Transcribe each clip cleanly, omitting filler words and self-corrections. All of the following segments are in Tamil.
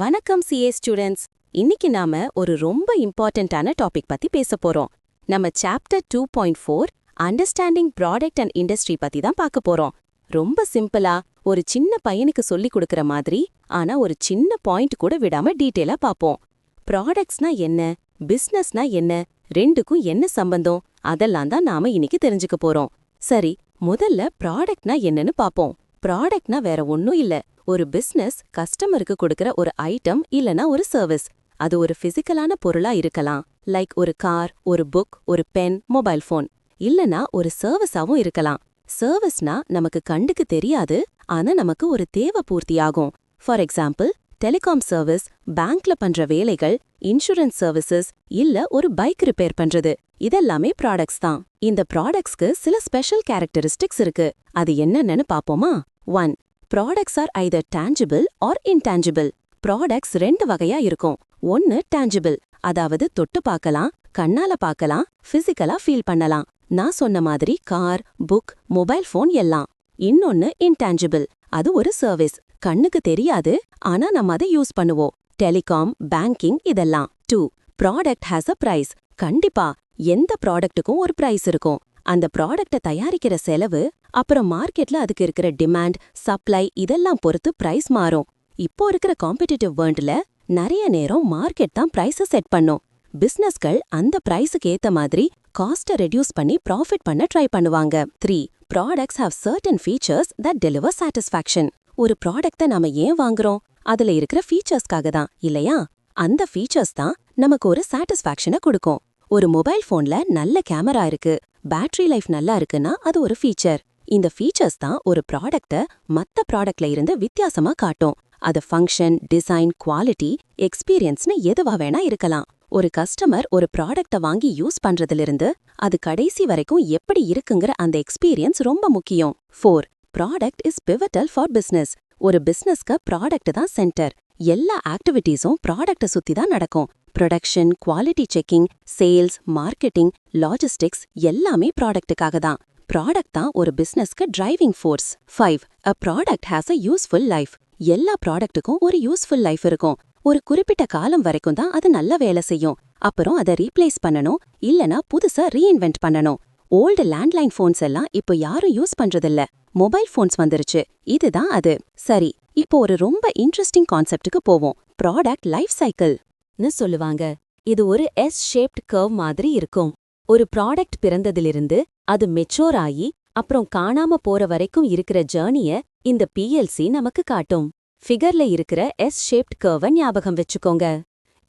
வணக்கம் சிஏ ஸ்டூடெண்ட்ஸ். இன்னைக்கு நாம ஒரு ரொம்ப இம்பார்ட்டன்டான டாபிக் பத்தி பேச போறோம். நம்ம chapter 2.4 understanding product and industry பத்தி தான் பார்க்க போறோம். ரொம்ப சிம்பிளா ஒரு சின்ன பையனுக்கு சொல்லி கொடுக்கற மாதிரி, ஆனா ஒரு சின்ன பாயிண்ட் கூட விடாம டீட்டெயிலா பார்ப்போம். ப்ராடக்ட்ஸ்னா என்ன, பிசினஸ்னா என்ன, ரெண்டுக்கும் என்ன சம்பந்தம், அதெல்லாம் தான் நாம இன்னைக்கு தெரிஞ்சுக்க போறோம். சரி, முதல்ல ப்ராடக்ட்னா என்னன்னு பார்ப்போம். ப்ராடக்ட்னா வேற ஒன்னும் இல்ல, ஒரு பிசினஸ் கஸ்டமருக்கு கொடுக்கற ஒரு ஐட்டம் இல்லனா ஒரு சர்வீஸ். அது ஒரு பிசிக்கலான பொருளா இருக்கலாம், லைக் ஒரு கார், ஒரு புக், ஒரு பென், மொபைல் போன். இல்லனா ஒரு சர்வீஸாவும் இருக்கலாம். சர்வீஸ்னா நமக்கு கண்டுக்கு தெரியாது, ஆனா நமக்கு ஒரு தேவை பூர்த்தியாகும். ஃபார் எக்ஸாம்பிள், டெலிகாம் சர்வீஸ், பேங்க்ல பண்ற வேலைகள், இன்சூரன்ஸ் சர்வீசஸ், இல்ல ஒரு பைக் ரிப்பேர் பண்றது, இதெல்லாமே ப்ராடக்ட்ஸ் தான். இந்த ப்ராடக்ட்ஸ்க்கு சில ஸ்பெஷல் கேரக்டரிஸ்டிக்ஸ் இருக்கு. அது என்னன்னு பாப்போமா? 1. Products are either tangible or intangible. Products ரெண்டு வகையா இருக்கும். ஒன்னு tangible, அதாவது தொட்டு பார்க்கலாம், கண்ணால பார்க்கலாம், பிசிக்கலா ஃபீல் பண்ணலாம். நான் சொன்ன மாதிரி கார், புக், மொபைல் போன் எல்லாம். இன்னொன்னு intangible, அது ஒரு சர்வீஸ், கண்ணுக்கு தெரியாது, ஆனா நம்ம அதை யூஸ் பண்ணுவோம். டெலிகாம், பேங்கிங் இதெல்லாம். 2. Product has a price. கண்டிப்பா எந்த ப்ராடக்ட்டுக்கும் ஒரு பிரைஸ் இருக்கும். அந்த ப்ராடக்ட்டை தயாரிக்கிற செலவு, அப்புறம் மார்க்கெட்ல அதுக்கு இருக்கிற டிமாண்ட், சப்ளை இதெல்லாம் பொறுத்து பிரைஸ் மாறும். இப்போ இருக்கிற காம்படிட்டிவ் வேர்ல்ட்ல நிறைய நேரம் மார்க்கெட் தான் பிரைஸை செட் பண்ணும். பிசினஸ்கள் அந்த பிரைஸுக்கு ஏத்த மாதிரி காஸ்ட்டை ரெடியூஸ் பண்ணி ப்ராஃபிட் பண்ண ட்ரை பண்ணுவாங்க. 3. Products have certain features that deliver satisfaction. ஒரு ப்ராடக்ட்டை நாம ஏன் வாங்குறோம்? அதுல இருக்கிற ஃபீச்சர்ஸ்க்காக தான், இல்லையா? அந்த ஃபீச்சர்ஸ் தான் நமக்கு ஒரு சாட்டிஸ்ஃபேக்ஷனை கொடுக்கும். ஒரு மொபைல் போன்ல நல்ல கேமரா இருக்கு, பேட்டரி லைஃப் நல்லா இருக்குன்னா அது ஒரு ஃபீச்சர். இந்த ஃபீச்சர்ஸ் தான் ஒரு ப்ராடக்ட்டை மத்த ப்ராடக்ட்ல இருந்து வித்தியாசமா காட்டும். அது ஃபங்க்ஷன், டிசைன், குவாலிட்டி, எக்ஸ்பீரியன்ஸ்னு எதுவா வேணா இருக்கலாம். ஒரு கஸ்டமர் ஒரு ப்ராடக்ட்டை வாங்கி யூஸ் பண்றதிலிருந்து அது கடைசி வரைக்கும் எப்படி இருக்குங்கிற அந்த எக்ஸ்பீரியன்ஸ் ரொம்ப முக்கியம். 4. Product is pivotal for business. ஒரு பிசினஸ்க்கு ப்ராடக்ட் தான் சென்டர். எல்லா ஆக்டிவிட்டீஸும் ப்ராடக்ட்டை சுத்தி தான் நடக்கும். Production, quality checking, sales, marketing, logistics எல்லாமே ப்ராடக்ட்டுக்காக தான். ப்ராடக்ட் தான் ஒரு பிசினஸ்க்கு driving force. 5. A product has a useful life. எல்லா ப்ராடக்ட்டுக்கும் ஒரு யூஸ்ஃபுல் லைஃப் இருக்கும். ஒரு குறிப்பிட்ட காலம் வரைக்கும் தான் அது நல்ல வேலை செய்யும். அப்புறம் அதை ரீப்ளேஸ் பண்ணணும், இல்லனா புதுசா ரீஇன்வென்ட் பண்ணணும். ஓல்டு லேண்ட்லைன் போன்ஸ் எல்லாம் இப்போ யாரும் யூஸ் பண்றதில்ல, மொபைல் போன்ஸ் வந்துருச்சு. இதுதான் அது. சரி, இப்போ ஒரு ரொம்ப இன்ட்ரெஸ்டிங் கான்செப்டுக்கு போவோம். ப்ராடக்ட் லைஃப் சைக்கிள்னு சொல்லுவாங்க. இது ஒரு எஸ் ஷேப்ட் கர்வ் மாதிரி இருக்கும். ஒரு ப்ராடக்ட் பிறந்ததிலிருந்து அது மெச்சூர் ஆகி அப்புறம் காணாம போற வரைக்கும் இருக்கிற ஜர்னிய இந்த பிஎல்சி நமக்கு காட்டும். ஃபிகர்ல இருக்கிற எஸ் ஷேப்ட் கர்வை ஞாபகம் வச்சுக்கோங்க.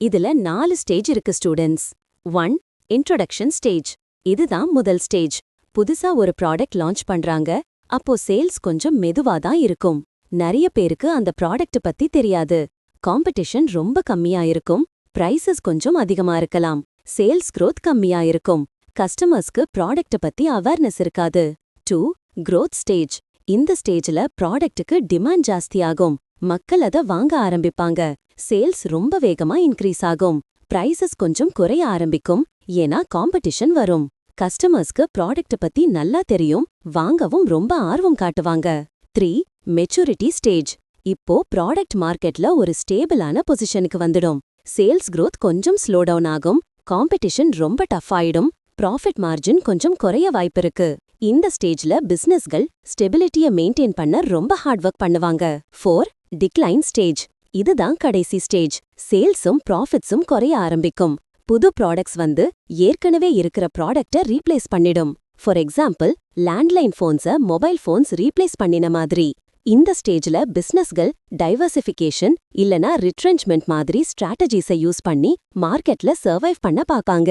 இதுல 4 ஸ்டேஜ் இருக்கு ஸ்டூடெண்ட்ஸ். 1. Introduction stage. இதுதான் முதல் ஸ்டேஜ். புதுசா ஒரு ப்ராடக்ட் லான்ச் பண்றாங்க, அப்போ சேல்ஸ் கொஞ்சம் மெதுவா தான் இருக்கும். நிறைய பேருக்கு அந்த ப்ராடக்ட் பத்தி தெரியாது. காம்படிஷன் ரொம்ப கம்மியா இருக்கும். பிரைசஸ் கொஞ்சம் அதிகமா இருக்கலாம். சேல்ஸ் growth கம்மியா இருக்கும். கஸ்டமர்ஸ்க்கு ப்ராடக்ட் பத்தி அவேர்னஸ் இருக்காது. 2. growth stage. இந்த ஸ்டேஜ்ல ப்ராடக்ட்டுக்கு டிமாண்ட் ஜாஸ்தியாகும். மக்கள் அதை வாங்க ஆரம்பிப்பாங்க. சேல்ஸ் ரொம்ப வேகமா இன்க்ரீஸ் ஆகும். பிரைசஸ் கொஞ்சம் குறைய ஆரம்பிக்கும், ஏன்னா காம்படிஷன் வரும். கஸ்டமர்ஸ்க்கு ப்ராடக்ட் பத்தி நல்லா தெரியும், வாங்கவும் ரொம்ப ஆர்வம் காட்டுவாங்க. 3. Maturity stage. இப்போ ப்ராடக்ட் மார்க்கெட்ல ஒரு ஸ்டேபிளான பொசிஷனுக்கு வந்துடும். சேல்ஸ் growth கொஞ்சம் ஸ்லோ டவுன் ஆகும், காம்படிஷன் ரொம்ப டஃப் ஆயிடும், ப்ராஃபிட் மார்ஜின் கொஞ்சம் குறைய வாய்ப்பிருக்கு. இந்த ஸ்டேஜ்ல பிசினஸ்கள் ஸ்டெபிலிட்டியை மெயின்டைன் பண்ண ரொம்ப ஹார்ட் ஒர்க் பண்ணுவாங்க. 4. Decline stage. இதுதான் கடைசி ஸ்டேஜ். சேல்ஸும் ப்ராஃபிட்ஸும் குறைய ஆரம்பிக்கும். புது ப்ராடக்ட்ஸ் வந்து ஏற்கனவே இருக்கிற ப்ராடக்ட்டை ரீப்ளேஸ் பண்ணிடும். ஃபார் எக்ஸாம்பிள், லேண்ட்லைன் போன்ஸை மொபைல் போன்ஸ் ரீப்ளேஸ் பண்ணின மாதிரி. இந்த ஸ்டேஜ்ல பிசினஸ்கள் டைவர்சிஃபிகேஷன் இல்லனா ரிட்ரென்ச்மெண்ட் மாதிரி ஸ்ட்ராட்டஜிஸை யூஸ் பண்ணி மார்க்கெட்ல சர்வைவ் பண்ண பார்ப்பாங்க.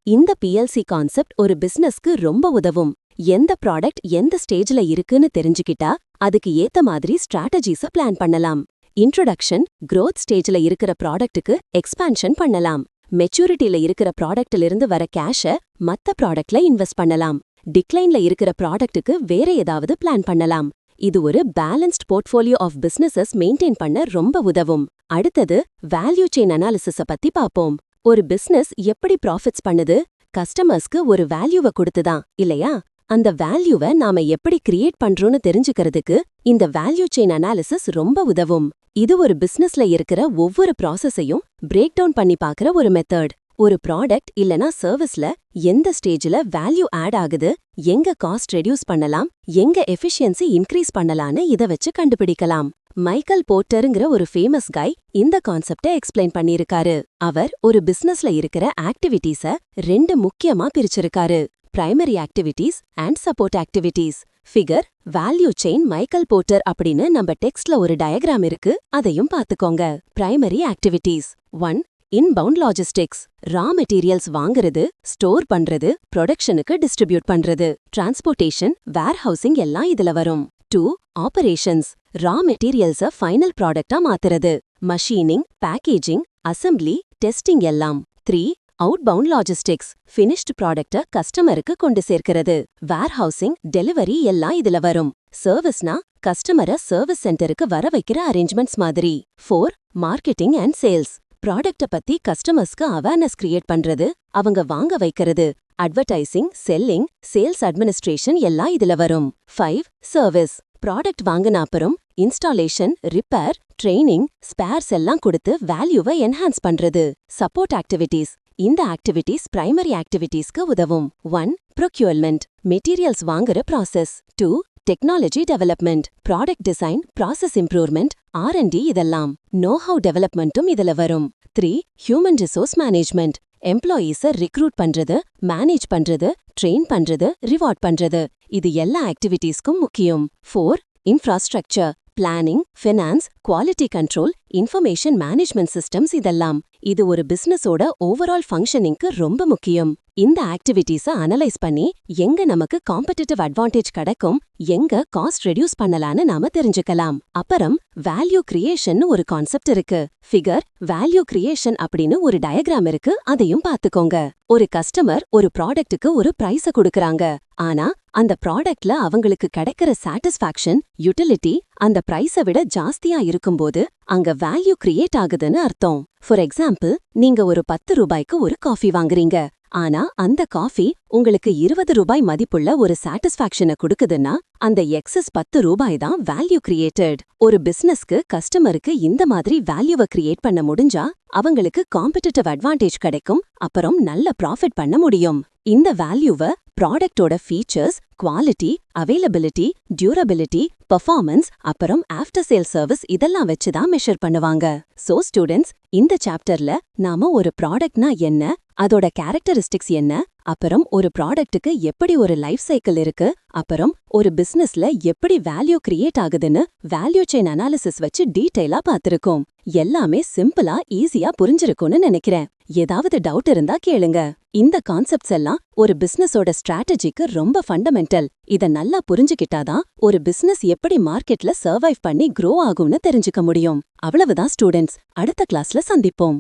இந்த பிஎல்சி கான்செப்ட் ஒரு பிசினஸ்க்கு ரொம்ப உதவும். எந்த ப்ராடக்ட் எந்த ஸ்டேஜ்ல இருக்குன்னு தெரிஞ்சுக்கிட்டா அதுக்கு ஏத்த மாதிரி ஸ்ட்ராட்டஜிஸை பிளான் பண்ணலாம். இன்ட்ரோடக்ஷன், growth ஸ்டேஜ்ல இருக்கிற ப்ராடக்ட்டுக்கு எக்ஸ்பான்ஷன் பண்ணலாம். மெச்சூரிட்டில இருக்கிற ப்ராடக்ட்ல இருந்து வர கேஷை மத்த ப்ராடக்ட்ல இன்வெஸ்ட் பண்ணலாம். டிக்ளைன்ல இருக்கிற ப்ராடக்ட்டுக்கு வேற ஏதாவது பிளான் பண்ணலாம். இது ஒரு balanced portfolio of businesses maintain பண்ண ரொம்ப உதவும். அடுத்தது வேல்யூ செயின் அனாலிசிஸ பத்தி பாப்போம். ஒரு பிசினஸ் எப்படி ப்ராஃபிட்ஸ் பண்ணுது? கஸ்டமர்ஸ்க்கு ஒரு வேல்யூவை கொடுத்துதான், இல்லையா? அந்த வேல்யூவை நாம எப்படி கிரியேட் பண்றோம்னு தெரிஞ்சுக்கிறதுக்கு இந்த வேல்யூ செயின் அனாலிசிஸ் ரொம்ப உதவும். இது ஒரு பிசினஸ்ல இருக்கிற ஒவ்வொரு ப்ராசஸையும் பிரேக் டவுன் பண்ணி பார்க்கற ஒரு மெத்தட். ஒரு ப்ராடக்ட் இல்லனா சர்வீஸ்ல எந்த ஸ்டேஜ்ல வேல்யூ ஆட் ஆகுது, எங்க காஸ்ட் ரெடியூஸ் பண்ணலாம், எங்க எஃபிஷியன்சி இன்க்ரீஸ் பண்ணலான்னு இத வச்சு கண்டுபிடிக்கலாம். மைக்கேல் போர்ட்டருங்கிற ஒரு ஃபேமஸ் கை இந்த கான்செப்ட எக்ஸ்பிளைன் பண்ணியிருக்காரு. அவர் ஒரு பிசினஸ்ல இருக்கிற ஆக்டிவிட்டீஸ 2 முக்கியமா பிரிச்சிருக்காரு: primary activities and support activities. Figure value chain Michael Porter அப்படின்னு நம்ம டெக்ஸ்ட்ல ஒரு டயக்ராம் இருக்கு, அதையும் பார்த்துக்கோங்க. Primary activities 1. Inbound logistics. Raw materials வாங்குறது, ஸ்டோர் பண்றது, ப்ரொடக்ஷனுக்கு டிஸ்ட்ரிபியூட் பண்றது. டிரான்ஸ்போர்ட்டேஷன், வேர்ஹவுசிங் எல்லாம் இதுல வரும். 2. ஆபரேஷன்ஸ். ரா மெட்டீரியல்ஸ ஃபைனல் ப்ராடக்டா மாத்துறது. மஷீனிங், பேக்கேஜிங், அசெம்பிளி, டெஸ்டிங் எல்லாம். 3. Outbound logistics. ஃபினிஷ்டு ப்ராடக்ட கஸ்டமருக்கு கொண்டு சேர்க்கிறது. வேர்ஹவுசிங், டெலிவரி எல்லாம் இதுல வரும். சர்வீஸ்னா கஸ்டமரை சர்வீஸ் சென்டருக்கு வர வைக்கிற அரேஞ்ச்மெண்ட்ஸ் மாதிரி. 4. Marketing and sales. ப்ராடக்ட பத்தி கஸ்டமர்ஸ்க்கு அவேர்னஸ் கிரியேட் பண்றது, அவங்க வாங்க வைக்கிறது. அட்வர்டைசிங், செல்லிங், சேல்ஸ் அட்மினிஸ்ட்ரேஷன் எல்லாம் இதுல வரும். 5. சர்வீஸ். ப்ராடக்ட் வாங்கின அப்புறம் இன்ஸ்டாலேஷன், ரிப்பேர், ட்ரெய்னிங், ஸ்பேர்ஸ் எல்லாம் கொடுத்து வேல்யூவை என்ஹான்ஸ் பண்றது. Support activities. இந்த ஆக்டிவிட்டீஸ் பிரைமரி ஆக்டிவிட்டீஸ்க்கு உதவும். 1. ப்ரொக்யூர்மெண்ட். மெட்டீரியல்ஸ் வாங்குற process. 2. Technology development. Product design, process improvement, R&D இதெல்லாம். நோ-ஹவ் டெவலப்மெண்ட்டும் இதுல வரும். 3. Human resource management. எம்ப்ளாயீஸை ரிக்ரூட் பண்றது, மேனேஜ் பண்றது, ட்ரெயின் பண்றது, ரிவார்ட் பண்றது. இது எல்லா ஆக்டிவிட்டீஸ்க்கும் முக்கியம். 4. Infrastructure. Planning, finance, quality control, information management systems இதெல்லாம். இது ஒரு பிசினஸோட ஓவரால் ஃபங்க்ஷனிங்க்கு ரொம்ப முக்கியம். இந்த ஆக்டிவிட்டீஸை அனலைஸ் பண்ணி எங்க நமக்கு காம்படிட்டிவ் அட்வான்டேஜ் கிடைக்கும், எங்க காஸ்ட் ரெடியூஸ் பண்ணலான்னு நாம தெரிஞ்சுக்கலாம். அப்புறம் வேல்யூ கிரியேஷன் ஒரு கான்செப்ட் இருக்கு. ஃபிகர் வேல்யூ கிரியேஷன் அப்படின்னு ஒரு டயக்ராம் இருக்கு, அதையும் பார்த்துக்கோங்க. ஒரு கஸ்டமர் ஒரு ப்ராடக்ட்டுக்கு ஒரு பிரைஸ கொடுக்கறாங்க. ஆனா அந்த ப்ராடக்ட்ல அவங்களுக்கு கிடைக்கிற சாட்டிஸ்ஃபேக்ஷன், யூட்டிலிட்டி அந்த பிரைஸை விட ஜாஸ்தியா இருக்கும்போது அங்க வேல்யூ கிரியேட் ஆகுதுன்னு அர்த்தம். ஃபார் எக்ஸாம்பிள், நீங்க ஒரு 10 ரூபாய்க்கு ஒரு காஃபி வாங்குறீங்க. ஆனா அந்த காஃபி உங்களுக்கு 20 ரூபாய் மதிப்புள்ள ஒரு சாட்டிஸ்ஃபேக்ஷனை கொடுக்குதுன்னா அந்த எக்ஸஸ் 10 ரூபாய் தான் வேல்யூ கிரியேட்டட். ஒரு பிசினஸ்க்கு கஸ்டமருக்கு இந்த மாதிரி வேல்யூவை கிரியேட் பண்ண முடிஞ்சா அவங்களுக்கு காம்படிட்டிவ் அட்வான்டேஜ் கிடைக்கும், அப்புறம் நல்ல ப்ராஃபிட் பண்ண முடியும். இந்த வேல்யூவை ப்ராடக்டோட features, quality, availability, durability, performance, அப்புறம் ஆஃப்டர் சேல் சர்வீஸ் இதெல்லாம் வச்சு தான் மெஷர் பண்ணுவாங்க. சோ ஸ்டூடெண்ட்ஸ், இந்த சாப்டர்ல நாம ஒரு ப்ராடக்ட்னா என்ன, அதோட கேரக்டரிஸ்டிக்ஸ் என்ன, அப்புறம் ஒரு ப்ராடக்ட்டுக்கு எப்படி ஒரு லைஃப் சைக்கிள் இருக்கு, அப்புறம் ஒரு பிசினஸ்ல எப்படி வேல்யூ கிரியேட் ஆகுதுன்னு வேல்யூ செயின் அனாலிசிஸ் வச்சு டீடைலா பார்த்திருக்கோம். எல்லாமே சிம்பிளா ஈஸியா புரிஞ்சிருக்கும்னு நினைக்கிறேன். ஏதாவது டவுட் இருந்தா கேளுங்க. இந்த கான்செப்ட்ஸ் எல்லாம் ஒரு பிசினஸோட ஸ்ட்ராட்டஜிக்கு ரொம்ப ஃபண்டமெண்டல். இத நல்லா புரிஞ்சுக்கிட்டாதான் ஒரு பிசினஸ் எப்படி மார்க்கெட்ல சர்வைவ் பண்ணி க்ரோ ஆகும்னு தெரிஞ்சுக்க முடியும். அவ்வளவுதான் ஸ்டூடெண்ட்ஸ். அடுத்த கிளாஸ்ல சந்திப்போம்.